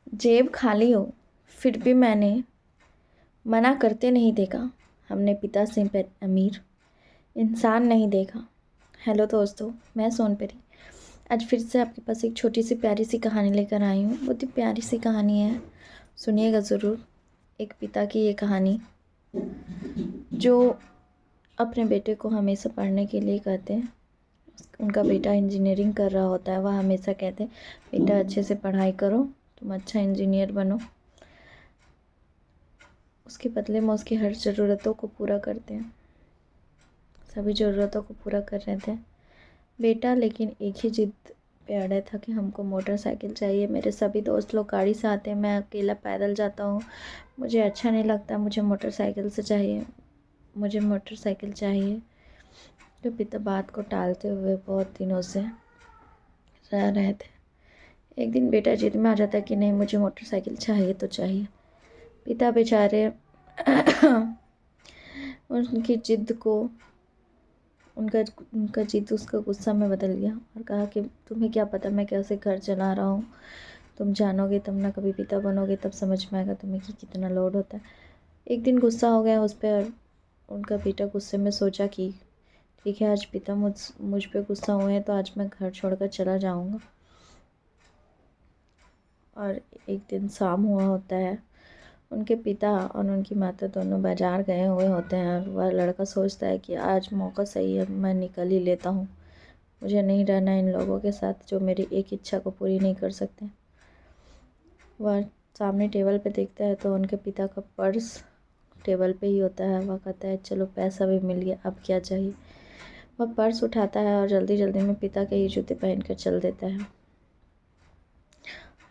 जेब खाली हो फिर भी मैंने मना करते नहीं देखा। हमने पिता से अमीर इंसान नहीं देखा। हेलो दोस्तों, मैं सोनपरी आज फिर से आपके पास एक छोटी सी प्यारी सी कहानी लेकर आई हूँ। बहुत ही प्यारी सी कहानी है, सुनिएगा ज़रूर। एक पिता की ये कहानी जो अपने बेटे को हमेशा पढ़ने के लिए कहते हैं। उनका बेटा इंजीनियरिंग कर रहा होता है। वह हमेशा कहते हैं, बेटा अच्छे से पढ़ाई करो, तुम अच्छा इंजीनियर बनो। उसके बदले में उसकी हर ज़रूरतों को पूरा करते हैं, सभी ज़रूरतों को पूरा कर रहे थे बेटा। लेकिन एक ही जिद पे अड़े था कि हमको मोटरसाइकिल चाहिए। मेरे सभी दोस्त लोग गाड़ी से आते हैं, मैं अकेला पैदल जाता हूँ, मुझे अच्छा नहीं लगता, मुझे मोटरसाइकिल से चाहिए, मुझे मोटरसाइकिल चाहिए। तो पिता बात को टालते हुए बहुत दिनों से रह रहे थे। एक दिन बेटा जिद में आ जाता कि नहीं, मुझे मोटरसाइकिल चाहिए तो चाहिए। पिता बेचारे उनकी जिद को उनका जिद उसका गुस्सा में बदल गया और कहा कि तुम्हें क्या पता मैं कैसे घर चला रहा हूँ, तुम जानोगे तब ना, कभी पिता बनोगे तब समझ में आएगा तुम्हें कि कितना लोड होता है। एक दिन गुस्सा हो गया उस पर। उनका बेटा गुस्से में सोचा कि ठीक है, आज पिता मुझ पे गुस्सा हुए हैं तो आज मैं घर छोड़कर चला जाऊंगा। और एक दिन शाम हुआ होता है, उनके पिता और उनकी माता दोनों बाज़ार गए हुए होते हैं और वह लड़का सोचता है कि आज मौका सही है, मैं निकल ही लेता हूँ, मुझे नहीं रहना इन लोगों के साथ जो मेरी एक इच्छा को पूरी नहीं कर सकते। वह सामने टेबल पे देखता है तो उनके पिता का पर्स टेबल पे ही होता है। वह कहता है चलो पैसा भी मिल गया, अब क्या चाहिए। वह पर्स उठाता है और जल्दी जल्दी में पिता के ही जूते पहन कर चल देता है।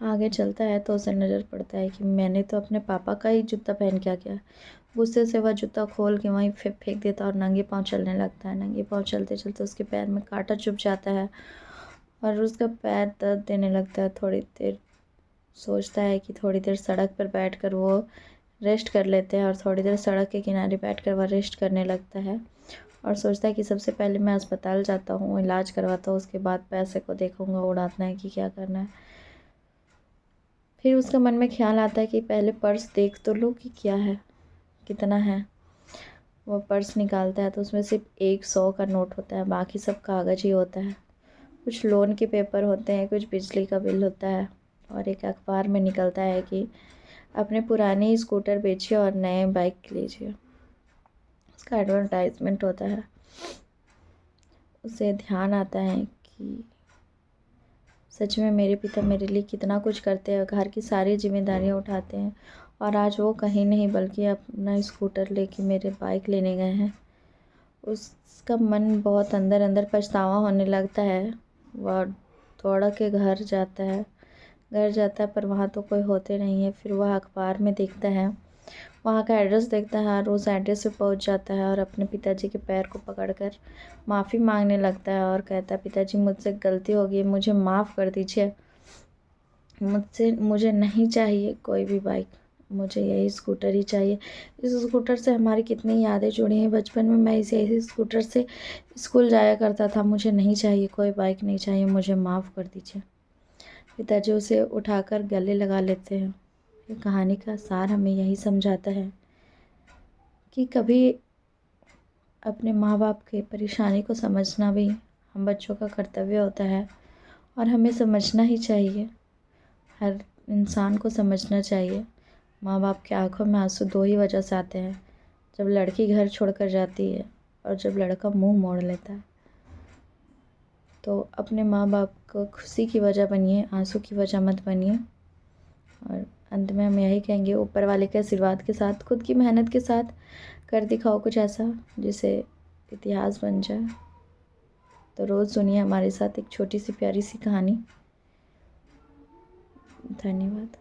आगे चलता है तो उसे नज़र पड़ता है कि मैंने तो अपने पापा का ही जूता पहन के आ गया। गुस्से से वह जूता खोल के वहीं फेंक देता और नंगे पाँव चलने लगता है। नंगे पाँव चलते चलते उसके पैर में कांटा चुभ जाता है और उसका पैर दर्द देने लगता है। थोड़ी देर सोचता है कि थोड़ी देर सड़क पर बैठकर वो रेस्ट कर लेते हैं और थोड़ी देर सड़क के किनारे बैठकर वह रेस्ट करने लगता है और सोचता है कि सबसे पहले मैं अस्पताल जाता हूँ, इलाज करवाता हूँ, उसके बाद पैसे को देखूँगा उड़ाना है कि क्या करना है। फिर उसका मन में ख्याल आता है कि पहले पर्स देख तो लो कि क्या है, कितना है। वो पर्स निकालता है तो उसमें सिर्फ 100 का नोट होता है, बाकी सब कागज़ ही होता है। कुछ लोन के पेपर होते हैं, कुछ बिजली का बिल होता है और एक अखबार में निकलता है कि अपने पुरानी स्कूटर बेचिए और नए बाइक लीजिए। उसका एडवर्टाइजमेंट होता है। उसे ध्यान आता है कि सच में मेरे पिता मेरे लिए कितना कुछ करते हैं, घर की सारी जिम्मेदारियां उठाते हैं और आज वो कहीं नहीं बल्कि अपना स्कूटर लेके मेरे बाइक लेने गए हैं। उसका मन बहुत अंदर अंदर पछतावा होने लगता है। वह दौड़ के घर जाता है पर वहाँ तो कोई होते नहीं है। फिर वह अखबार में देखता है, वहाँ का एड्रेस देखता है और उस एड्रेस पे पहुँच जाता है और अपने पिताजी के पैर को पकड़कर माफ़ी मांगने लगता है और कहता है पिताजी मुझसे गलती हो गई, मुझे माफ़ कर दीजिए। मुझे नहीं चाहिए कोई भी बाइक, मुझे यही स्कूटर ही चाहिए। इस स्कूटर से हमारी कितनी यादें जुड़ी हैं। बचपन में मैं इसी स्कूटर से स्कूल जाया करता था। मुझे नहीं चाहिए कोई बाइक, नहीं चाहिए, मुझे माफ़ कर दीजिए। पिताजी उसे उठाकर गले लगा लेते हैं। ये कहानी का सार हमें यही समझाता है कि कभी अपने माँ बाप के परेशानी को समझना भी हम बच्चों का कर्तव्य होता है और हमें समझना ही चाहिए। हर इंसान को समझना चाहिए। माँ बाप की आंखों में आंसू दो ही वजह से आते हैं, जब लड़की घर छोड़कर जाती है और जब लड़का मुंह मोड़ लेता है। तो अपने माँ बाप को खुशी की वजह बनिए, आंसू की वजह मत बनिए। और अंत में हम यही कहेंगे, ऊपर वाले के आशीर्वाद के साथ, खुद की मेहनत के साथ कर दिखाओ कुछ ऐसा जिसे इतिहास बन जाए। तो रोज़ सुनिए हमारे साथ एक छोटी सी प्यारी सी कहानी। धन्यवाद।